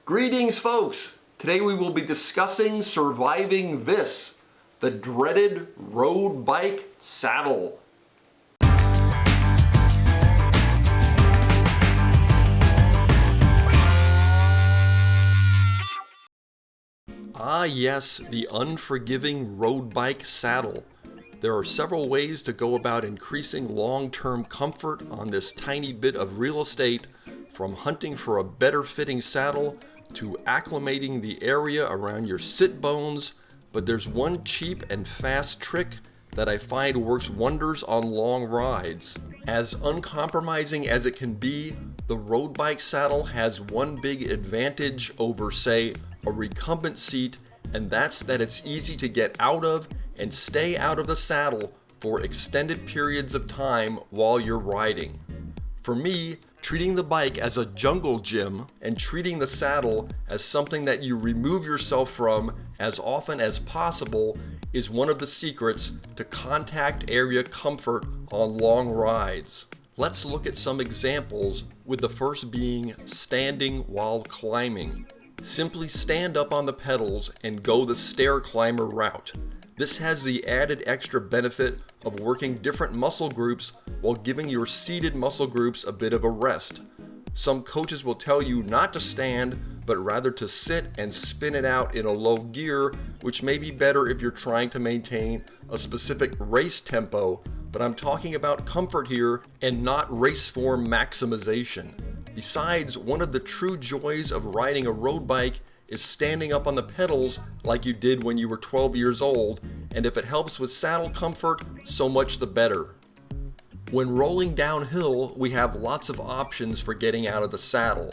Greetings, folks! Today we will be discussing surviving this, the dreaded road bike saddle. Ah yes, the unforgiving road bike saddle. There are several ways to go about increasing long-term comfort on this tiny bit of real estate, from hunting for a better fitting saddle to acclimating the area around your sit bones, but there's one cheap and fast trick that I find works wonders on long rides. As uncompromising as it can be, the road bike saddle has one big advantage over, say, a recumbent seat, and that's that it's easy to get out of and stay out of the saddle for extended periods of time while you're riding. For me, treating the bike as a jungle gym and treating the saddle as something that you remove yourself from as often as possible is one of the secrets to contact area comfort on long rides. Let's look at some examples, with the first being standing while climbing. Simply stand up on the pedals and go the stair climber route. This has the added extra benefit of working different muscle groups while giving your seated muscle groups a bit of a rest. Some coaches will tell you not to stand, but rather to sit and spin it out in a low gear, which may be better if you're trying to maintain a specific race tempo, but I'm talking about comfort here and not race form maximization. Besides, one of the true joys of riding a road bike is standing up on the pedals like you did when you were 12 years old, and if it helps with saddle comfort, so much the better. When rolling downhill, we have lots of options for getting out of the saddle.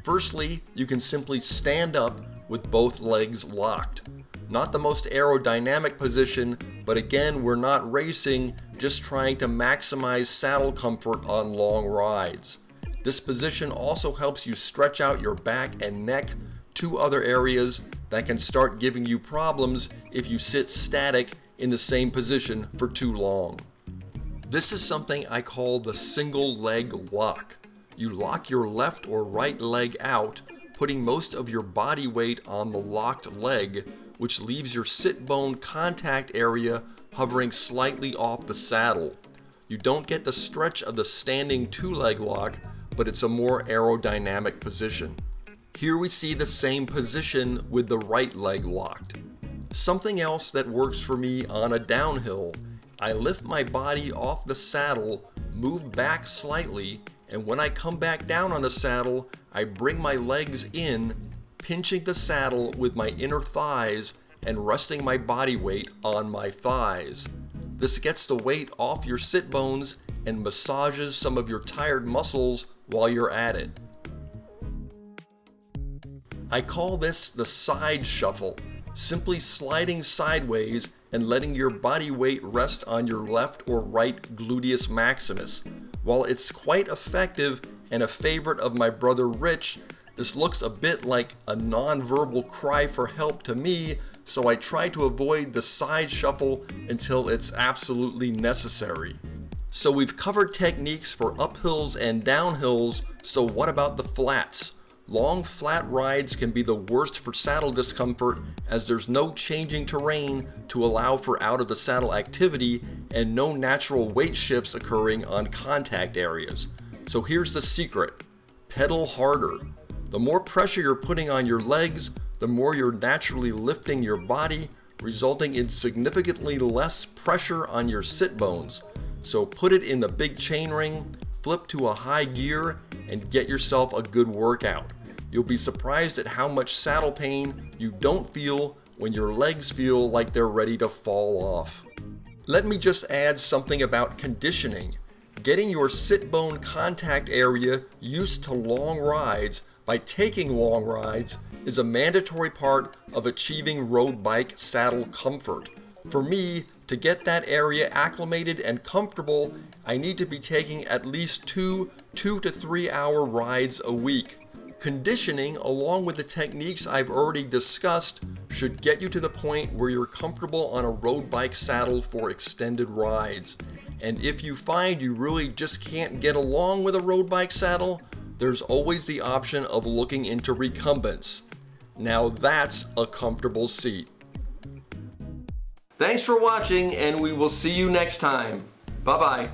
Firstly, you can simply stand up with both legs locked. Not the most aerodynamic position, but again, we're not racing, just trying to maximize saddle comfort on long rides. This position also helps you stretch out your back and neck, two other areas that can start giving you problems if you sit static in the same position for too long. This is something I call the single leg lock. You lock your left or right leg out, putting most of your body weight on the locked leg, which leaves your sit bone contact area hovering slightly off the saddle. You don't get the stretch of the standing two-leg lock, but it's a more aerodynamic position. Here we see the same position with the right leg locked. Something else that works for me on a downhill, I lift my body off the saddle, move back slightly, and when I come back down on the saddle, I bring my legs in, pinching the saddle with my inner thighs and resting my body weight on my thighs. This gets the weight off your sit bones and massages some of your tired muscles while you're at it. I call this the side shuffle, simply sliding sideways and letting your body weight rest on your left or right gluteus maximus. While it's quite effective and a favorite of my brother Rich, this looks a bit like a non-verbal cry for help to me, so I try to avoid the side shuffle until it's absolutely necessary. So we've covered techniques for uphills and downhills, so what about the flats? Long flat rides can be the worst for saddle discomfort, as there's no changing terrain to allow for out of the saddle activity and no natural weight shifts occurring on contact areas. So here's the secret: pedal harder. The more pressure you're putting on your legs, the more you're naturally lifting your body, resulting in significantly less pressure on your sit bones. So put it in the big chain ring, flip to a high gear, and get yourself a good workout. You'll be surprised at how much saddle pain you don't feel when your legs feel like they're ready to fall off. Let me just add something about conditioning. Getting your sit bone contact area used to long rides by taking long rides is a mandatory part of achieving road bike saddle comfort. For me, to get that area acclimated and comfortable, I need to be taking at least two to 3 hour rides a week. Conditioning, along with the techniques I've already discussed, should get you to the point where you're comfortable on a road bike saddle for extended rides. And if you find you really just can't get along with a road bike saddle, there's always the option of looking into recumbents. Now that's a comfortable seat. Thanks for watching, and we will see you next time. Bye-bye.